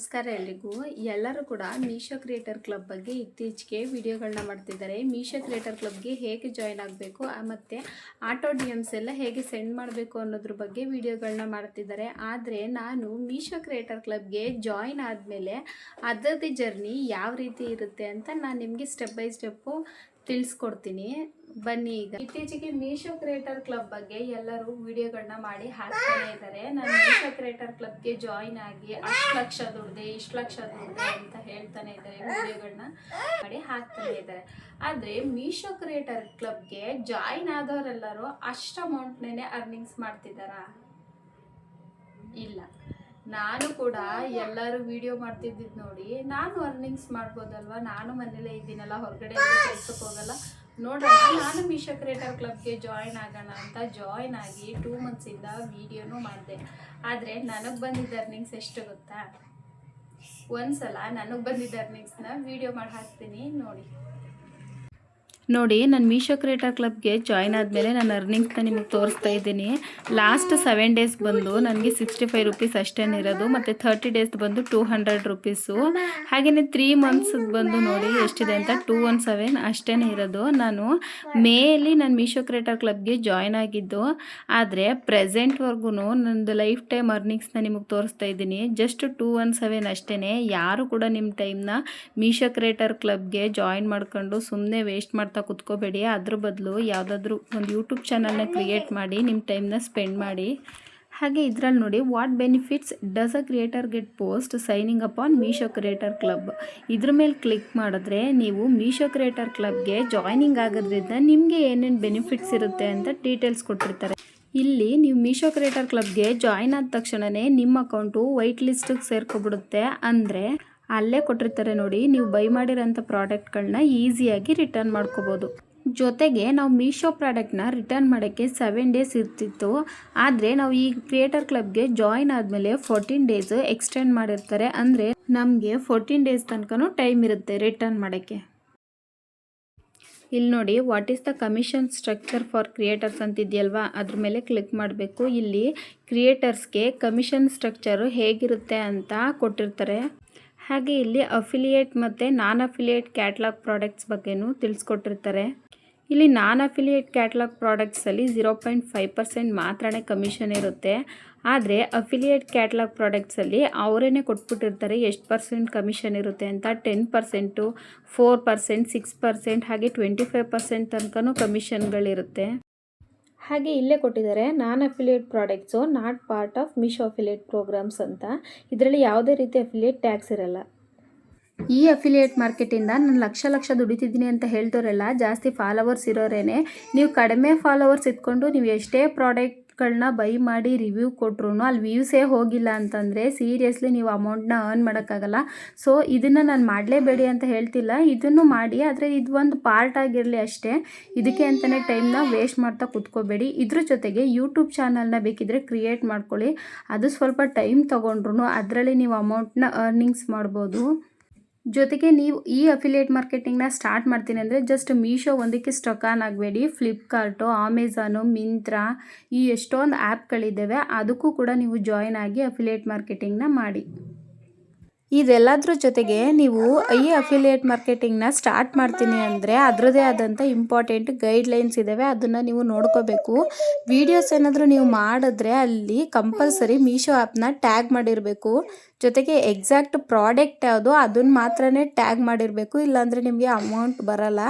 ನಮಸ್ಕಾರ ಎಲ್ರಿಗೂ. ಎಲ್ಲರೂ ಕೂಡ ಮೀಶೋ ಕ್ರಿಯೇಟರ್ ಕ್ಲಬ್ ಬಗ್ಗೆ ಇತ್ತೀಚೆಗೆ ವಿಡಿಯೋಗಳನ್ನ ಮಾಡ್ತಿದ್ದಾರೆ. ಮೀಶೋ ಕ್ರಿಯೇಟರ್ ಕ್ಲಬ್ಗೆ ಹೇಗೆ ಜಾಯ್ನ್ ಆಗಬೇಕು ಮತ್ತು ಆಟೋ ಡಿ ಎಮ್ಸ್ ಎಲ್ಲ ಹೇಗೆ ಸೆಂಡ್ ಮಾಡಬೇಕು ಅನ್ನೋದ್ರ ಬಗ್ಗೆ ವಿಡಿಯೋಗಳನ್ನ ಮಾಡ್ತಿದ್ದಾರೆ. ಆದರೆ ನಾನು ಮೀಶೋ ಕ್ರಿಯೇಟರ್ ಕ್ಲಬ್ಗೆ ಜಾಯ್ನ್ ಆದಮೇಲೆ ಅದರದ್ದು ಜರ್ನಿ ಯಾವ ರೀತಿ ಇರುತ್ತೆ ಅಂತ ನಾನು ನಿಮಗೆ ಸ್ಟೆಪ್ ಬೈ ಸ್ಟೆಪ್ಪು ತಿಳಿಸ್ಕೊಡ್ತೀನಿ. ಬನ್ನಿ. ಈಗ ಇತ್ತೀಚೆಗೆ ಮೀಶೋ ಕ್ರಿಯೇಟರ್ ಕ್ಲಬ್ ಬಗ್ಗೆ ಎಲ್ಲರೂ ವಿಡಿಯೋಗಳನ್ನ ಮಾಡಿ ಹಾಕ್ತಾನೆ ಇದ್ದಾರೆ. ನಾನು ಮೀಶೋ ಕ್ರಿಯೇಟರ್ ಕ್ಲಬ್ಗೆ ಜಾಯಿನ್ ಆಗಿ ಅಷ್ಟು ಲಕ್ಷ ದುಡ್ದೆ ಇಷ್ಟು ಲಕ್ಷ ದುಡ್ದೆ ಅಂತ ಹೇಳ್ತಾನೆ ಇದ್ದಾರೆ, ವಿಡಿಯೋಗಳನ್ನ ಮಾಡಿ ಹಾಕ್ತಾನೆ ಇದ್ದಾರೆ. ಆದರೆ ಮೀಶೋ ಕ್ರಿಯೇಟರ್ ಕ್ಲಬ್ಗೆ ಜಾಯಿನ್ ಆದವರೆಲ್ಲರೂ ಅಷ್ಟು ಅಮೌಂಟ್ನೇ ಅರ್ನಿಂಗ್ಸ್ ಮಾಡ್ತಿದ್ದಾರಾ? ಇಲ್ಲ. ನಾನು ಕೂಡ ಎಲ್ಲರೂ ವಿಡಿಯೋ ಮಾಡ್ತಿದ್ದಿದ್ದು ನೋಡಿ ನಾನು ಅರ್ನಿಂಗ್ಸ್ ಮಾಡ್ಬೋದಲ್ವ, ನಾನು ಮನೇಲೇ ಇದ್ದೀನಲ್ಲ, ಹೊರಗಡೆ ಕೆಲ್ಸಕ್ಕೆ ಹೋಗಲ್ಲ, ನೋಡೋಣ ನಾನು ಮೀಶೋ ಕ್ರಿಯೇಟರ್ ಕ್ಲಬ್ಗೆ ಜಾಯಿನ್ ಆಗೋಣ ಅಂತ ಜಾಯಿನ್ ಆಗಿ 2 ಮಂತ್ಸಿಂದ ವಿಡಿಯೋನೂ ಮಾಡಿದೆ. ಆದರೆ ನನಗೆ ಬಂದಿದ್ದ ಅರ್ನಿಂಗ್ಸ್ ಎಷ್ಟು ಗೊತ್ತಾ? ಒಂದ್ಸಲ ನನಗೆ ಬಂದಿದ್ದ ಅರ್ನಿಂಗ್ಸ್ನ ವಿಡಿಯೋ ಮಾಡಿ ಹಾಕ್ತೀನಿ ನೋಡಿ. ನಾನು ಮೀಶೋ ಕ್ರಿಯೇಟರ್ ಕ್ಲಬ್ಗೆ ಜಾಯ್ನ್ ಆದಮೇಲೆ ನಾನು ಅರ್ನಿಂಗ್ಸ್ನ ನಿಮಗೆ ತೋರಿಸ್ತಾ ಇದ್ದೀನಿ. ಲಾಸ್ಟ್ 7 ಡೇಸ್ ಬಂದು ನನಗೆ 65 ರುಪೀಸ್ ಅಷ್ಟೇ ಇರೋದು, ಮತ್ತು 30 ಡೇಸ್ ಬಂದು 200 ರುಪೀಸು. ಹಾಗೆಯೇ 3 ಮಂತ್ಸ್ ಬಂದು ನೋಡಿ ಎಷ್ಟಿದೆ ಅಂತ 217 ಅಷ್ಟೇ ಇರೋದು. ನಾನು ಮೇಲಿ ನಾನು ಮೀಶೋ ಕ್ರಿಯೇಟರ್ ಕ್ಲಬ್ಗೆ ಜಾಯ್ನ್ ಆಗಿದ್ದು, ಆದರೆ ಪ್ರೆಸೆಂಟ್ವರೆಗೂ ನಂದು ಲೈಫ್ ಟೈಮ್ ಅರ್ನಿಂಗ್ಸ್ನ ನಿಮಗೆ ತೋರಿಸ್ತಾ ಇದ್ದೀನಿ. ಜಸ್ಟ್ 217 ಅಷ್ಟೇ. ಯಾರು ಕೂಡ ನಿಮ್ಮ ಟೈಮ್ನ ಮೀಶೋ ಕ್ರಿಯೇಟರ್ ಕ್ಲಬ್ಗೆ ಜಾಯ್ನ್ ಮಾಡ್ಕೊಂಡು ಸುಮ್ಮನೆ ವೇಸ್ಟ್ ಮಾಡ್ತಾ ಕುತ್ಕೋಬೇಡಿ. ಅದ್ರ ಬದಲು ಯಾವುದಾದ್ರೂ ಒಂದು ಯೂಟ್ಯೂಬ್ ಚಾನಲ್ನ ಕ್ರಿಯೇಟ್ ಮಾಡಿ ನಿಮ್ಮ ಟೈಮ್ನ ಸ್ಪೆಂಡ್ ಮಾಡಿ. ಹಾಗೆ ಇದರಲ್ಲಿ ನೋಡಿ, what benefits does a creator get post signing up on Meesho creator club. ಇದ್ರ ಮೇಲೆ ಕ್ಲಿಕ್ ಮಾಡಿದ್ರೆ ನೀವು ಮೀಶೋ ಕ್ರಿಯೇಟರ್ ಕ್ಲಬ್ಗೆ ಜಾಯ್ನಿಂಗ್ ಆಗೋದ್ರಿಂದ ನಿಮಗೆ ಏನೇನು ಬೆನಿಫಿಟ್ಸ್ ಇರುತ್ತೆ ಅಂತ ಡೀಟೇಲ್ಸ್ ಕೊಟ್ಟಿರ್ತಾರೆ. ಇಲ್ಲಿ ನೀವು ಮೀಶೋ ಕ್ರಿಯೇಟರ್ ಕ್ಲಬ್ಗೆ ಜಾಯ್ನ್ ಆದ ತಕ್ಷಣವೇ ನಿಮ್ಮ ಅಕೌಂಟು ವೈಟ್ ಲಿಸ್ಟಿಗೆ ಸೇರ್ಕೊಬಿಡುತ್ತೆ. ಅಂದರೆ ಅಲ್ಲೇ ಕೊಟ್ಟಿರ್ತಾರೆ ನೋಡಿ, ನೀವು ಬೈ ಮಾಡಿರೋಂಥ ಪ್ರಾಡಕ್ಟ್ಗಳನ್ನ ಈಸಿಯಾಗಿ ರಿಟರ್ನ್ ಮಾಡ್ಕೋಬೋದು. ಜೊತೆಗೆ ನಾವು ಮೀಶೋ ಪ್ರಾಡಕ್ಟ್ನ ರಿಟರ್ನ್ ಮಾಡೋಕ್ಕೆ 7 ಡೇಸ್ ಇರ್ತಿತ್ತು. ಆದರೆ ನಾವು ಈ ಕ್ರಿಯೇಟರ್ ಕ್ಲಬ್ಗೆ ಜಾಯ್ನ್ ಆದಮೇಲೆ 14 ಡೇಸ್ ಎಕ್ಸ್ಟೆಂಡ್ ಮಾಡಿರ್ತಾರೆ. ಅಂದರೆ ನಮಗೆ 14 ಡೇಸ್ ತನಕನೂ ಟೈಮ್ ಇರುತ್ತೆ ರಿಟರ್ನ್ ಮಾಡೋಕ್ಕೆ. ಇಲ್ಲಿ ನೋಡಿ, what is the commission structure for creators ಅಂತಿದೆಯಲ್ವಾ, ಅದ್ರ ಮೇಲೆ ಕ್ಲಿಕ್ ಮಾಡಬೇಕು. ಇಲ್ಲಿ ಕ್ರಿಯೇಟರ್ಸ್ಗೆ ಕಮಿಷನ್ ಸ್ಟ್ರಕ್ಚರು ಹೇಗಿರುತ್ತೆ ಅಂತ ಕೊಟ್ಟಿರ್ತಾರೆ. ಹಾಗೆ ಇಲ್ಲಿ ಅಫಿಲಿಯೇಟ್ ಮತ್ತು ನಾನ್ ಅಫಿಲಿಯೇಟ್ ಕ್ಯಾಟ್ಲಾಗ್ ಪ್ರಾಡಕ್ಟ್ಸ್ ಬಗ್ಗೆನೂ ತಿಳಿಸ್ಕೊಟ್ಟಿರ್ತಾರೆ. ಇಲ್ಲಿ ನಾನ್ ಅಫಿಲಿಯೇಟ್ ಕ್ಯಾಟ್ಲಾಗ್ ಪ್ರಾಡಕ್ಟ್ಸಲ್ಲಿ 0.5% ಮಾತ್ರನೇ ಕಮಿಷನ್ ಇರುತ್ತೆ. ಆದರೆ ಅಫಿಲಿಯೇಟ್ ಕ್ಯಾಟ್ಲಾಗ್ ಪ್ರಾಡಕ್ಟ್ಸಲ್ಲಿ ಅವರೇ ಕೊಟ್ಬಿಟ್ಟಿರ್ತಾರೆ ಎಷ್ಟು % ಕಮಿಷನ್ ಇರುತ್ತೆ ಅಂತ. 10%, 4%, 6%, ಹಾಗೆ 25% ತನಕನೂ ಕಮಿಷನ್ಗಳಿರುತ್ತೆ. ಹಾಗೆ ಇಲ್ಲೇ ಕೊಟ್ಟಿದ್ದಾರೆ, non affiliate products not part of Meesho affiliate programs ಅಂತ. ಇದರಲ್ಲಿ ಯಾವುದೇ ರೀತಿ ಅಫಿಲಿಯೇಟ್ ಟ್ಯಾಕ್ಸ್ ಇರಲ್ಲ. ಈ ಅಫಿಲಿಯೇಟ್ ಮಾರ್ಕೆಟಿಂದ ನಾನು ಲಕ್ಷ ದುಡಿತಿದ್ದೀನಿ ಅಂತ ಹೇಳ್ದೋರೆಲ್ಲ ಜಾಸ್ತಿ ಫಾಲೋವರ್ಸ್ ಇರೋರೇನೆ. ನೀವು ಕಡಿಮೆ ಫಾಲೋವರ್ಸ್ ಇಟ್ಕೊಂಡು ನೀವು ಎಷ್ಟೇ ಪ್ರಾಡಕ್ಟ್ಗಳನ್ನ ಬೈ ಮಾಡಿ ರಿವ್ಯೂ ಕೊಟ್ರು ಅಲ್ಲಿ ವ್ಯೂಸೇ ಹೋಗಿಲ್ಲ ಅಂತಂದರೆ ಸೀರಿಯಸ್ಲಿ ನೀವು ಅಮೌಂಟ್ನ ಅರ್ನ್ ಮಾಡೋಕ್ಕಾಗಲ್ಲ. ಸೊ ಇದನ್ನು ನಾನು ಮಾಡಲೇಬೇಡಿ ಅಂತ ಹೇಳ್ತಿಲ್ಲ, ಇದನ್ನು ಮಾಡಿ, ಆದರೆ ಇದು ಒಂದು ಪಾರ್ಟ್ ಆಗಿರಲಿ ಅಷ್ಟೇ. ಇದಕ್ಕೆ ಅಂತಲೇ ಟೈಮ್ನ ವೇಸ್ಟ್ ಮಾಡ್ತಾ ಕುತ್ಕೋಬೇಡಿ. ಇದ್ರ ಜೊತೆಗೆ ಯೂಟ್ಯೂಬ್ ಚಾನಲ್ನ ಬೇಕಿದ್ರೆ ಕ್ರಿಯೇಟ್ ಮಾಡ್ಕೊಳ್ಳಿ. ಅದು ಸ್ವಲ್ಪ ಟೈಮ್ ತೊಗೊಂಡ್ರು ಅದರಲ್ಲಿ ನೀವು ಅಮೌಂಟ್ನ ಅರ್ನಿಂಗ್ಸ್ ಮಾಡ್ಬೋದು. ಜೊತೆಗೆ ನೀವು ಈ ಅಫಿಲಿಯೇಟ್ ಮಾರ್ಕೆಟಿಂಗ್ನ ಸ್ಟಾರ್ಟ್ ಮಾಡ್ತೀನಿ ಅಂದರೆ ಜಸ್ಟ್ ಮೀಶೋ ಒಂದಕ್ಕೆ ಸ್ಟಕ್ ಆನ್ ಆಗಬೇಡಿ. ಫ್ಲಿಪ್ಕಾರ್ಟು, ಅಮೆಝಾನು, ಮಿಂತ್ರಾ, ಈ ಎಷ್ಟೊಂದು ಆ್ಯಪ್ಗಳಿದ್ದಾವೆ, ಅದಕ್ಕೂ ಕೂಡ ನೀವು ಜಾಯ್ನ್ ಆಗಿ ಅಫಿಲಿಯೇಟ್ ಮಾರ್ಕೆಟಿಂಗ್ನ ಮಾಡಿ. ಇದೆಲ್ಲದ್ರ ಜೊತೆಗೆ ನೀವು ಈ ಅಫಿಲಿಯೇಟ್ ಮಾರ್ಕೆಟಿಂಗ್ನ ಸ್ಟಾರ್ಟ್ ಮಾಡ್ತೀನಿ ಅಂದರೆ ಅದರದೇ ಆದಂಥ ಇಂಪಾರ್ಟೆಂಟ್ ಗೈಡ್ಲೈನ್ಸ್ ಇದ್ದಾವೆ, ಅದನ್ನು ನೀವು ನೋಡ್ಕೋಬೇಕು. ವೀಡಿಯೋಸ್ ಏನಾದರೂ ನೀವು ಮಾಡಿದ್ರೆ ಅಲ್ಲಿ ಕಂಪಲ್ಸರಿ ಮೀಶೋ ಆ್ಯಪ್ನ ಟ್ಯಾಗ್ ಮಾಡಿರಬೇಕು. ಜೊತೆಗೆ ಎಕ್ಸಾಕ್ಟ್ ಪ್ರಾಡಕ್ಟ್ ಯಾವುದು ಅದನ್ನು ಮಾತ್ರನೇ ಟ್ಯಾಗ್ ಮಾಡಿರಬೇಕು, ಇಲ್ಲಾಂದರೆ ನಿಮಗೆ ಅಮೌಂಟ್ ಬರಲ್ಲ.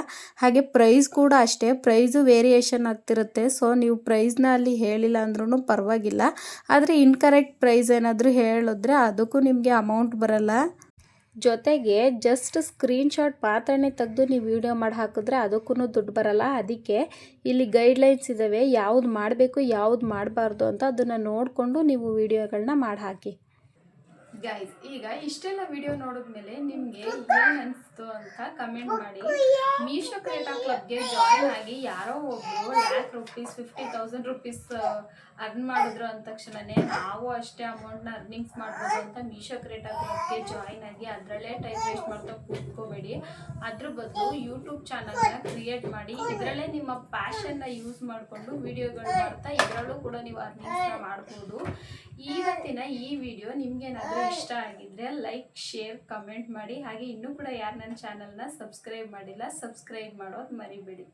ಹಾಗೆ ಪ್ರೈಸ್ ಕೂಡ ಅಷ್ಟೇ, ಪ್ರೈಸು ವೇರಿಯೇಷನ್ ಆಗ್ತಿರುತ್ತೆ. ಸೊ ನೀವು ಪ್ರೈಸ್ನ ಅಲ್ಲಿ ಹೇಳಿಲ್ಲ ಅಂದ್ರೂ ಪರವಾಗಿಲ್ಲ, ಆದರೆ ಇನ್ಕರೆಕ್ಟ್ ಪ್ರೈಸ್ ಏನಾದರೂ ಹೇಳಿದ್ರೆ ಅದಕ್ಕೂ ನಿಮಗೆ ಅಮೌಂಟ್ ಬರಲ್ಲ. ಜೊತೆಗೆ ಜಸ್ಟ್ ಸ್ಕ್ರೀನ್ಶಾಟ್ ಮಾತ್ರನೇ ತೆಗೆದು ನೀವು ವಿಡಿಯೋ ಮಾಡಿ ಹಾಕಿದ್ರೆ ಅದಕ್ಕೂ ದುಡ್ಡು ಬರಲ್ಲ. ಅದಕ್ಕೆ ಇಲ್ಲಿ ಗೈಡ್ಲೈನ್ಸ್ ಇದ್ದಾವೆ, ಯಾವ್ದು ಮಾಡಬೇಕು ಯಾವ್ದು ಮಾಡಬಾರ್ದು ಅಂತ. ಅದನ್ನು ನೋಡಿಕೊಂಡು ನೀವು ವಿಡಿಯೋಗಳನ್ನ ಮಾಡಿ ಹಾಕಿ. ಗೈಸ್, ಈಗ ಇಷ್ಟೆಲ್ಲ ವಿಡಿಯೋ ನೋಡಿದ್ಮೇಲೆ ನಿಮಗೆ ಏನು ಅನಿಸ್ತು ಅಂತ ಕಮೆಂಟ್ ಮಾಡಿ. ಮೀಶೋ ಕ್ರಿಯೇಟರ್ ಕ್ಲಬ್ಗೆ ಜಾಯ್ನ್ ಆಗಿ ಯಾರೋ ಒಬ್ಬರು ₹1,00,000 50,000 ರುಪೀಸ್ ಅರ್ನ್ ಮಾಡಿದ್ರು ಅಂದ ತಕ್ಷಣವೇ ನಾವು ಅಷ್ಟೇ ಅಮೌಂಟ್ನ ಅರ್ನಿಂಗ್ಸ್ ಮಾಡ್ಬೋದು ಅಂತ ಮೀಶೋ ಕ್ರಿಯೇಟರ್ ಕ್ಲಬ್ಗೆ ಜಾಯ್ನ್ ಆಗಿ ಅದರಲ್ಲೇ ಟೈಮ್ ವೇಸ್ಟ್ ಮಾಡ್ತಾ ಕೂತ್ಕೋಬೇಡಿ. ಅದ್ರ ಬದಲು ಯೂಟ್ಯೂಬ್ ಚಾನಲ್ನ ಕ್ರಿಯೇಟ್ ಮಾಡಿ ಇದರಲ್ಲೇ ನಿಮ್ಮ ಪ್ಯಾಷನ್ನ ಯೂಸ್ ಮಾಡಿಕೊಂಡು ವಿಡಿಯೋಗಳು ಮಾಡ್ತಾ ಇದರಲ್ಲೂ ಕೂಡ ನೀವು ಅರ್ನಿಂಗ್ಸ್ನ ಮಾಡ್ಬೋದು. ಇವತ್ತಿನ ಈ ವಿಡಿಯೋ ನಿಮಗೇನಾದರೂ ಇಷ್ಟ ಆಗಿದ್ರೆ ಲೈಕ್ ಶೇರ್ ಕಮೆಂಟ್ ಮಾಡಿ. ಹಾಗೆ ಇನ್ನೂ ಕೂಡ ಯಾರು ನನ್ನ ಚಾನಲ್ನ ಸಬ್ಸ್ಕ್ರೈಬ್ ಮಾಡಿಲ್ಲ ಸಬ್ಸ್ಕ್ರೈಬ್ ಮಾಡೋದು ಮರಿಬೇಡಿ.